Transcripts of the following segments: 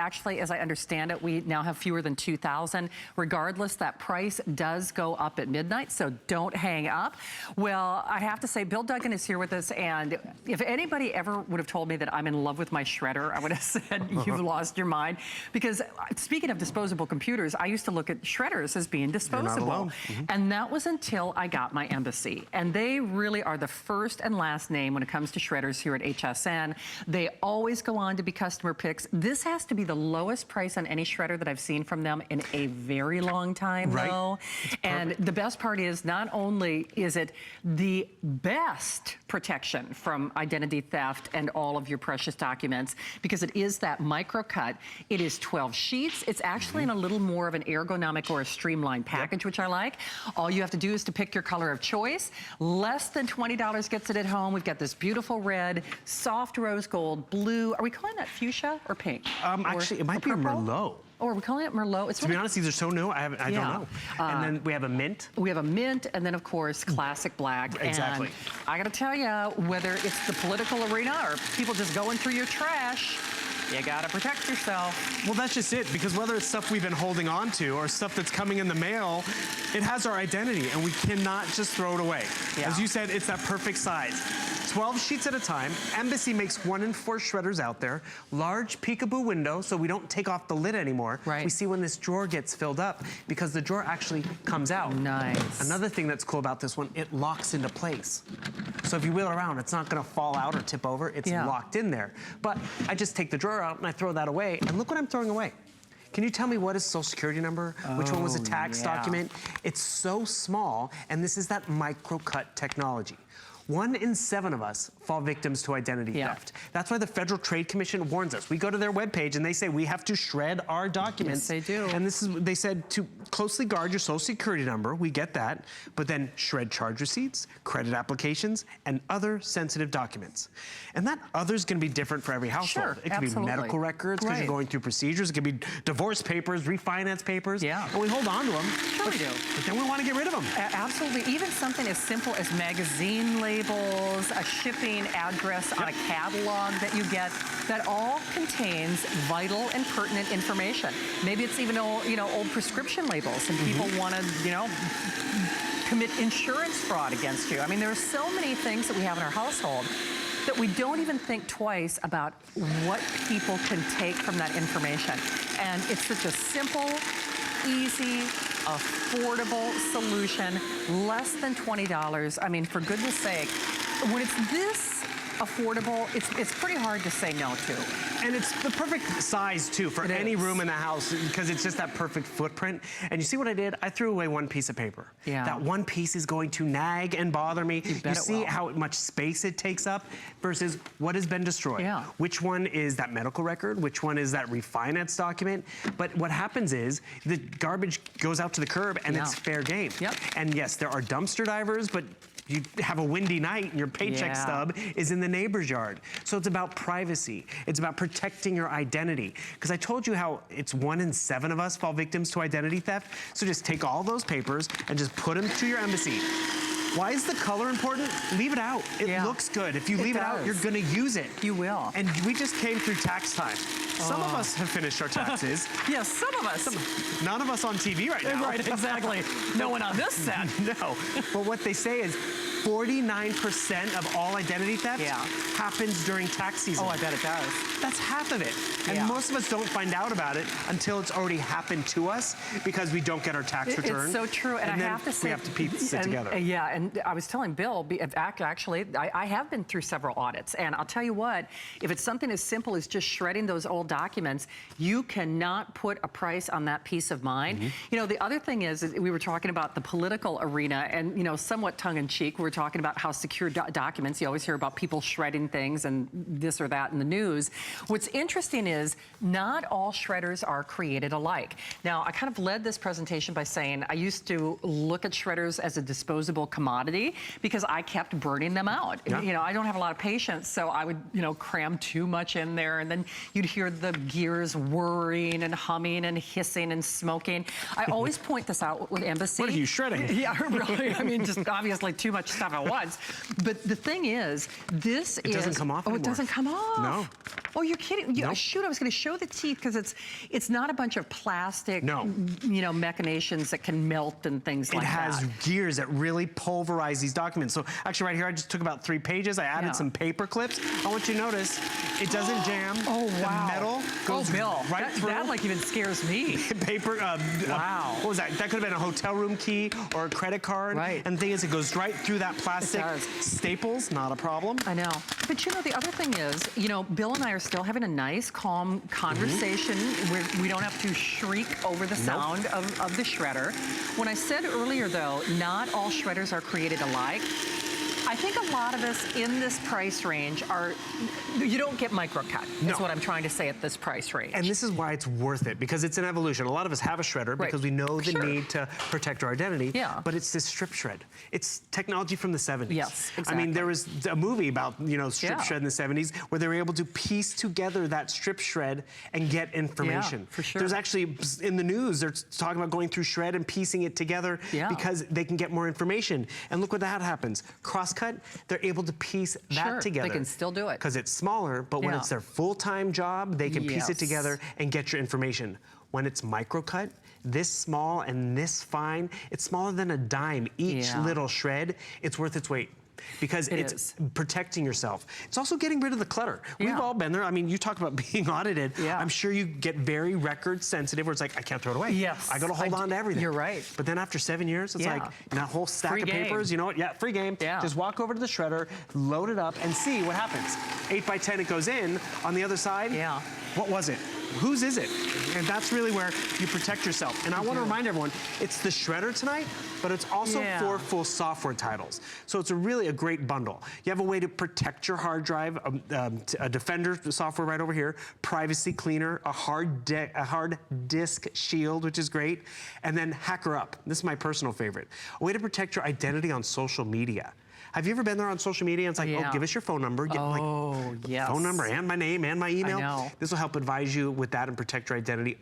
actually, as I understand it, we now have fewer than 2,000. Regardless, that price does go up at midnight, so don't hang up. Well, I have to say, Bill Duggan is here with us, and if anybody ever would have told me that I'm in love with my shredder, I would have said, you've lost your mind. Because speaking of disposable computers, I used to look at shredders as being disposable. And that was until I got my Embassy. And they really are the first and last name when it comes to shredders here at HSN. They always go on to be customer picks. This has to be the lowest price on any shredder that I've seen from them in a very long time, though. And the best part is, not only is it the best protection from identity theft and all of your precious documents, because it is that Microcut. It is 12 sheets. It's actually in a little more of an ergonomic or a streamlined package, which I like. All you have to do is to pick your color of choice. Less than $20 gets it at home. We've got this beautiful red, soft rose gold, blue. Are we calling that fuchsia or pink? Actually, it might be Merlot. Or are we calling it Merlot? It's to be honest, these are so new, I don't know. And then we have a mint. We have a mint, and then of course, classic black. Exactly. And I gotta tell you, whether it's the political arena or people just going through your trash, you gotta protect yourself. Well, that's just it, because whether it's stuff we've been holding on to or stuff that's coming in the mail, it has our identity, and we cannot just throw it away. As you said, it's that perfect size. 12 sheets at a time. Embassy makes 1 in 4 shredders out there. Large peekaboo window, so we don't take off the lid anymore. We see when this drawer gets filled up, because the drawer actually comes out. Nice. Another thing that's cool about this one, it locks into place. So if you wheel around, it's not gonna fall out or tip over. It's locked in there. But I just take the drawer out and I throw that away, and look what I'm throwing away. Can you tell me what is social security number? Which one was a tax document? It's so small, and this is that Microcut technology. 1 in 7 of us fall victims to identity theft. That's why the Federal Trade Commission warns us. We go to their webpage and they say we have to shred our documents. Yes, they do. And this is, they said, to closely guard your social security number. We get that. But then shred charge receipts, credit applications, and other sensitive documents. And that other's gonna be different for every household. It could be medical records, because you're going through procedures. It could be divorce papers, refinance papers. And we hold on to them. Sure we do. But then we want to get rid of them. Absolutely. Even something as simple as magazine labels, a shipping address on a catalog that you get, that all contains vital and pertinent information. Maybe it's even old, old prescription labels, and people want to, commit insurance fraud against you. I mean, there are so many things that we have in our household that we don't even think twice about what people can take from that information. And it's such a simple, easy, affordable solution, less than $20. I mean, for goodness sake, when it's this affordable, it's pretty hard to say no to. And it's the perfect size too for any room in the house, because it's just that perfect footprint. And you see what I did? I threw away 1 piece of paper. That 1 piece is going to nag and bother me. You see how much space it takes up versus what has been destroyed. Which one is that medical record? Which one is that refinance document? But what happens is the garbage goes out to the curb and it's fair game. And yes, there are dumpster divers, but you have a windy night and your paycheck stub is in the neighbor's yard. So it's about privacy. It's about protecting your identity. Because I told you how it's 1 in 7 of us fall victims to identity theft. So just take all those papers and just put them to your Embassy. Why is the color important? Leave it out. It looks good. If you leave it out, you're gonna use it. You will. And we just came through tax time. Some of us have finished our taxes. Yes, some of us. None of us on TV right now. Right, exactly. No one on this set. No. But what they say is 49% of all identity theft happens during tax season. Oh, I bet it does. That's half of it. And most of us don't find out about it until it's already happened to us, because we don't get our tax return. It's so true. And I have to say, we have to piece it together. And I was telling Bill, actually, I have been through several audits. And I'll tell you what, if it's something as simple as just shredding those old documents, you cannot put a price on that peace of mind. You know, the other thing is we were talking about the political arena, and, somewhat tongue-in-cheek, we were talking about how secure documents, you always hear about people shredding things and this or that in the news. What's interesting is not all shredders are created alike. Now, I kind of led this presentation by saying I used to look at shredders as a disposable commodity because I kept burning them out. I don't have a lot of patience, so I would, cram too much in there, and then you'd hear the gears whirring and humming and hissing and smoking. I always point this out with Embassy. What are you shredding? Yeah, really. I mean, just obviously too much stuff. stuff at once. But the thing is, it doesn't come off anymore. It doesn't come off. No. Oh, you're kidding. Nope. Shoot, I was going to show the teeth because it's not a bunch of plastic, machinations that can melt and things like that. It has gears that really pulverize these documents. So actually right here, I just took about 3 pages. I added some paper clips. I want you to notice, it doesn't jam. Oh, wow. The metal goes Bill, right through. That like even scares me. Paper, wow. What was that? That could have been a hotel room key or a credit card. Right. And the thing is, it goes right through that plastic. Staples, not a problem. I know. But the other thing is, Bill and I are still having a nice, calm conversation where we don't have to shriek over the sound of the shredder. When I said earlier, though, not all shredders are created alike. I think a lot of us in this price range you don't get microcut, is what I'm trying to say at this price range. And this is why it's worth it, because it's an evolution. A lot of us have a shredder because we know the need to protect our identity, but it's this strip shred. It's technology from the 70s. Yes, exactly. I mean, there was a movie about, strip shred in the 70s where they were able to piece together that strip shred and get information. Yeah, for sure. There's actually, in the news, they're talking about going through shred and piecing it together because they can get more information. And look what that happens. Crosscut, they're able to piece that together. They can still do it. Because it's smaller, but when it's their full-time job, they can piece it together and get your information. When it's microcut, this small and this fine, it's smaller than a dime. Each little shred, it's worth its weight. Because it's protecting yourself. It's also getting rid of the clutter. We've all been there. I mean, you talk about being audited. I'm sure you get very record sensitive where it's like, I can't throw it away. Yes. I got to hold on to everything. You're right. But then after 7 years, it's like that whole stack of papers, you know what? Yeah, free game. Just walk over to the shredder, load it up, and see what happens. 8 by 10, it goes in. On the other side, what was it? Whose is it? And that's really where you protect yourself. And I want to remind everyone, it's the shredder tonight, but it's also 4 full software titles. So it's really a great bundle. You have a way to protect your hard drive, a Defender software right over here, Privacy Cleaner, a hard disk shield, which is great, and then Hacker Up. This is my personal favorite. A way to protect your identity on social media. Have you ever been there on social media and it's like, oh, give us your phone number. Get phone number and my name and my email. I know. This will help advise you with that and protect your identity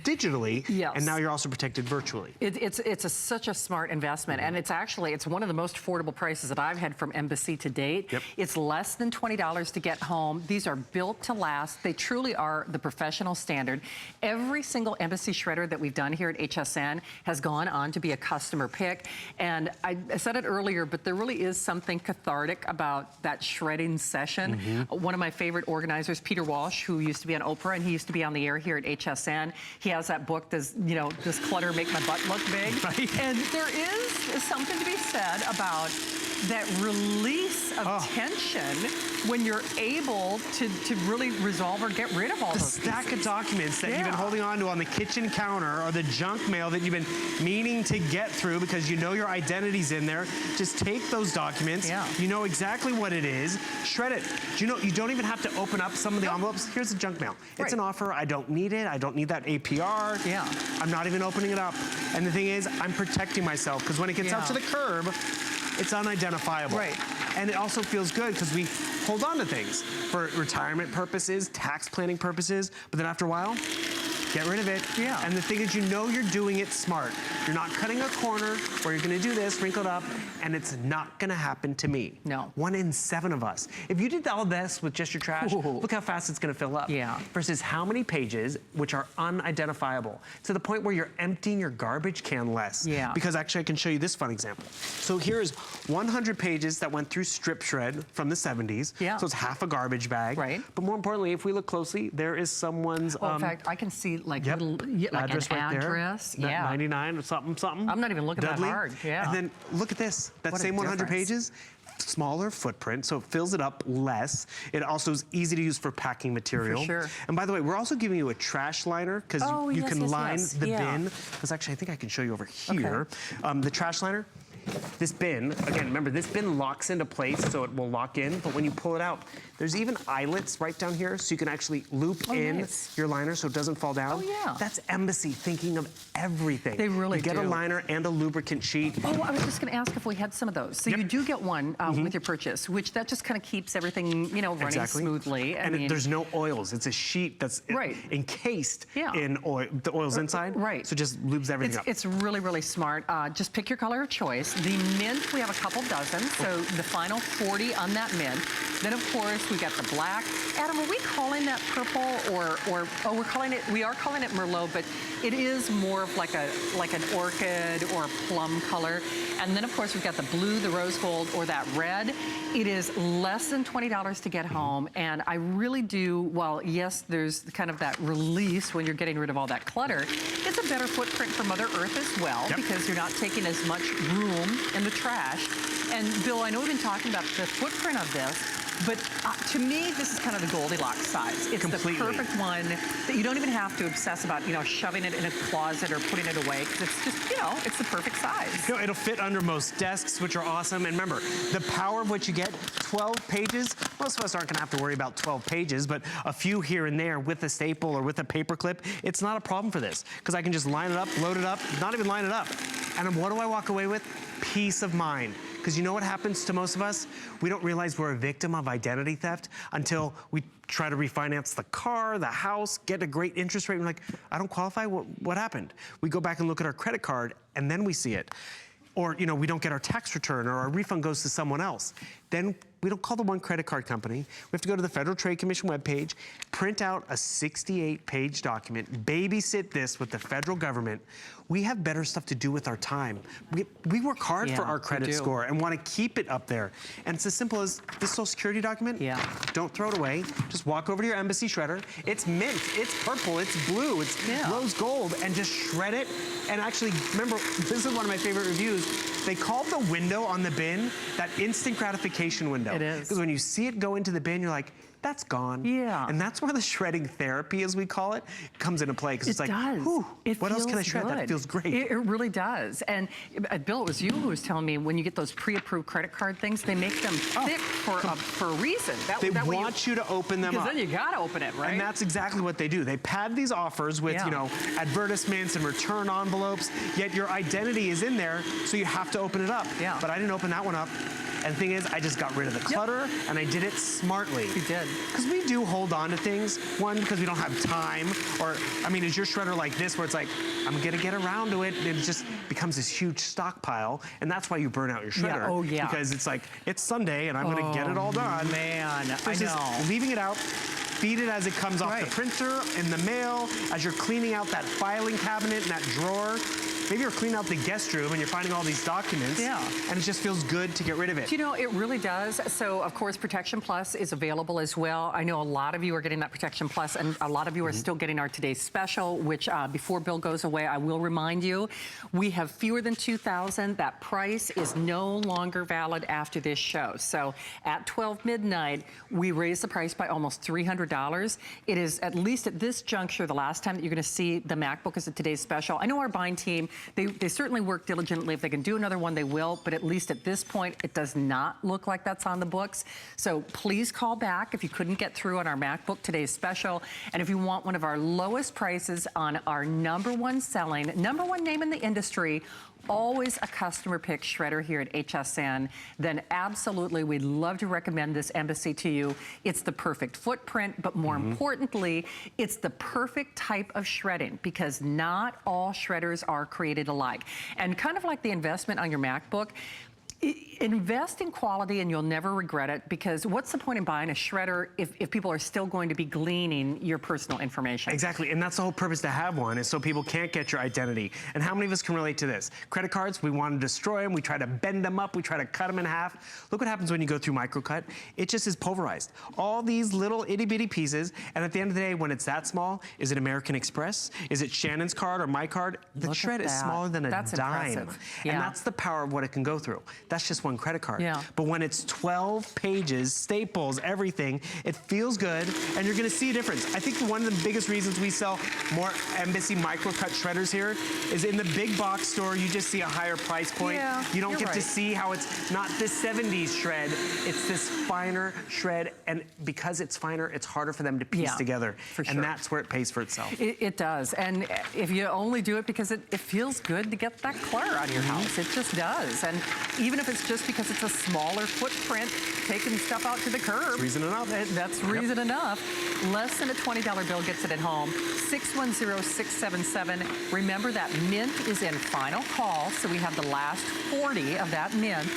digitally, and now you're also protected virtually. It's such a smart investment, and it's one of the most affordable prices that I've had from Embassy to date. It's less than $20 to get home. These are built to last. They truly are the professional standard. Every single Embassy shredder that we've done here at HSN has gone on to be a customer pick, and I said it earlier, but there really is something cathartic about that shredding session. One of my favorite organizers, Peter Walsh, who used to be on Oprah, and he used to be on the air here at HSN. He has that book, Does Clutter Make My Butt Look Big? And there is something to be said about that release of tension when you're able to really resolve or get rid of all those stack of documents that you've been holding on to on the kitchen counter, or the junk mail that you've been meaning to get through because you know your identity's in there. Just take those documents. You know exactly what it is. Shred it. Do you know you don't even have to open up some of the envelopes? Here's the junk mail. It's an offer. I don't need it. I don't need that APR. I'm not even opening it up. And the thing is, I'm protecting myself because when it gets out to the curb, it's unidentifiable. And it also feels good because we hold on to things for retirement purposes, tax planning purposes, but then after a while, get rid of it. And the thing is, you know you're doing it smart. You're not cutting a corner where you're gonna do this, wrinkle it up, and it's not gonna happen to me. 1 in 7 of us. If you did all this with just your trash, look how fast it's gonna fill up. Versus how many pages, which are unidentifiable, to the point where you're emptying your garbage can less. Because actually I can show you this fun example. So here's 100 pages that went through strip shred from the 70s. So it's half a garbage bag. But more importantly, if we look closely, there is someone's... in fact, I can see like little, like address an right address. There. 99 or something. I'm not even looking Dudley. that hard. And then look at this. That same 100 pages, smaller footprint, so it fills it up less. It also is easy to use for packing material. And by the way, we're also giving you a trash liner because you can line the bin. Because actually, I think I can show you over here. The trash liner. This bin, again, remember, this bin locks into place, so it will lock in, but when you pull it out, there's even eyelets right down here, so you can actually loop in your liner so it doesn't fall down. That's Embassy thinking of everything. They really do. You get a liner and a lubricant sheet. I was just gonna ask if we had some of those. So you do get one with your purchase, which that just kind of keeps everything, running smoothly. And there's no oils. It's a sheet that's encased in oil, the oil's inside. So it just lubes everything up. It's really, really smart. Just pick your color of choice. The mint, we have a couple dozen, so the final 40 on that mint. Then, of course, we got the black. Adam, are we calling that purple or oh, we are calling it Merlot, but it is more of like an orchid or plum color. And then, of course, we've got the blue, the rose gold, or that red. It is less than $20 to get home, and I really do, while yes, there's kind of that release when you're getting rid of all that clutter, it's a better footprint for Mother Earth as well, because you're not taking as much room in the trash. And Bill, I know we've been talking about the footprint of this, but to me, this is kind of the Goldilocks size. It's the perfect one that you don't even have to obsess about, shoving it in a closet or putting it away, because it's just, it's the perfect size. It'll fit under most desks, which are awesome. And remember, the power of what you get, 12 pages. Most of us aren't gonna have to worry about 12 pages, but a few here and there with a staple or with a paper clip, it's not a problem for this, because I can just line it up, load it up, not even line it up. And what do I walk away with? Peace of mind. Because you know what happens to most of us? We don't realize we're a victim of identity theft until we try to refinance the car, the house, get a great interest rate. We're like, I don't qualify, what happened? We go back and look at our credit card and then we see it. Or, we don't get our tax return or our refund goes to someone else. Then we don't call the one credit card company. We have to go to the Federal Trade Commission webpage, print out a 68-page document, babysit this with the federal government. We have better stuff to do with our time. We work hard for our credit score and want to keep it up there. And it's as simple as this Social Security document. Don't throw it away. Just walk over to your embassy shredder. It's mint, it's purple, it's blue, it's rose gold, and just shred it. And actually, remember, this is one of my favorite reviews. They called the window on the bin that instant gratification window. It is. Because when you see it go into the bin, you're like, that's gone. And that's where the shredding therapy, as we call it, comes into play. Because it's like, whew, what else can I shred? That feels great. It really does. And Bill, it was you who was telling me when you get those pre-approved credit card things, they make them thick for a reason. They want you to open them up. Because then you gotta open it, right? And that's exactly what they do. They pad these offers with, advertisements and return envelopes, yet your identity is in there, so you have to open it up. But I didn't open that one up. And the thing is, I just got rid of the clutter, and I did it smartly. You did. Because we do hold on to things. One, because we don't have time, or, is your shredder like this, where it's like, I'm gonna get around to it, and it just becomes this huge stockpile, and that's why you burn out your shredder. Because it's like, it's Sunday, and I'm gonna get it all done. Man, I know. Just leaving it out, feed it as it comes off the printer, in the mail, as you're cleaning out that filing cabinet and that drawer. Maybe you're cleaning out the guest room and you're finding all these documents, and it just feels good to get rid of it. It really does. So, of course, Protection Plus is available as well. I know a lot of you are getting that Protection Plus, and a lot of you are still getting our today's special, which before Bill goes away, I will remind you, we have fewer than 2,000. That price is no longer valid after this show. So at 12 midnight, we raised the price by almost $300. It is, at least at this juncture, the last time that you're going to see the MacBook as a today's special. I know our buying team, they certainly work diligently. If they can do another one, they will. But at least at this point, it does not look like that's on the books. So please call back if you couldn't get through on our MacBook today's special. And if you want one of our lowest prices on our #1 selling, #1 name in the industry, always a customer pick shredder here at HSN, then absolutely we'd love to recommend this Embassy to you. It's the perfect footprint, but more importantly, it's the perfect type of shredding, because not all shredders are created alike. And kind of like the investment on your MacBook, invest in quality and you'll never regret it, because what's the point in buying a shredder if people are still going to be gleaning your personal information? Exactly, and that's the whole purpose to have one, is so people can't get your identity. And how many of us can relate to this? Credit cards, we want to destroy them, we try to bend them up, we try to cut them in half. Look what happens when you go through Microcut. It just is pulverized. All these little itty bitty pieces, and at the end of the day, when it's that small, is it American Express? Is it Shannon's card or my card? The shred is smaller than a dime. Impressive. And that's the power of what it can go through. That's just one credit card. But when it's 12 pages, staples, everything, it feels good, and you're gonna see a difference. I think one of the biggest reasons we sell more Embassy Microcut shredders here is in the big box store, you just see a higher price point. You don't get to see how it's not this 70s shred, it's this finer shred, and because it's finer, it's harder for them to piece together. And that's where it pays for itself. It does, and if you only do it because it feels good to get that clutter out of your house, it just does. And even even if it's just because it's a smaller footprint, taking stuff out to the curb. That's reason enough. That's reason enough. Less than a $20 bill gets it at home. 610-677. Remember that mint is in final call, so we have the last 40 of that mint.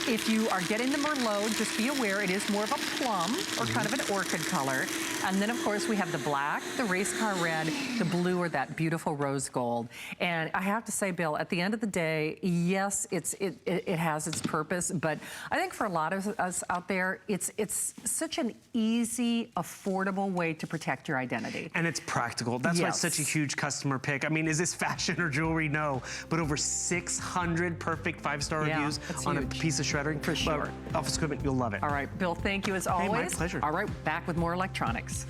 If you are getting the Merlot, just be aware it is more of a plum or kind of an orchid color. And then, of course, we have the black, the race car red, the blue, or that beautiful rose gold. And I have to say, Bill, at the end of the day, yes, it has its purpose, but I think for a lot of us out there, it's such an easy, affordable way to protect your identity. And it's practical. That's why it's such a huge customer pick. I mean, is this fashion or jewelry? No. But over 600 perfect 5-star reviews on a piece of shreddering. For sure. Office equipment, you'll love it. All right, Bill, thank you as always. Hey, my pleasure. All right, back with more electronics.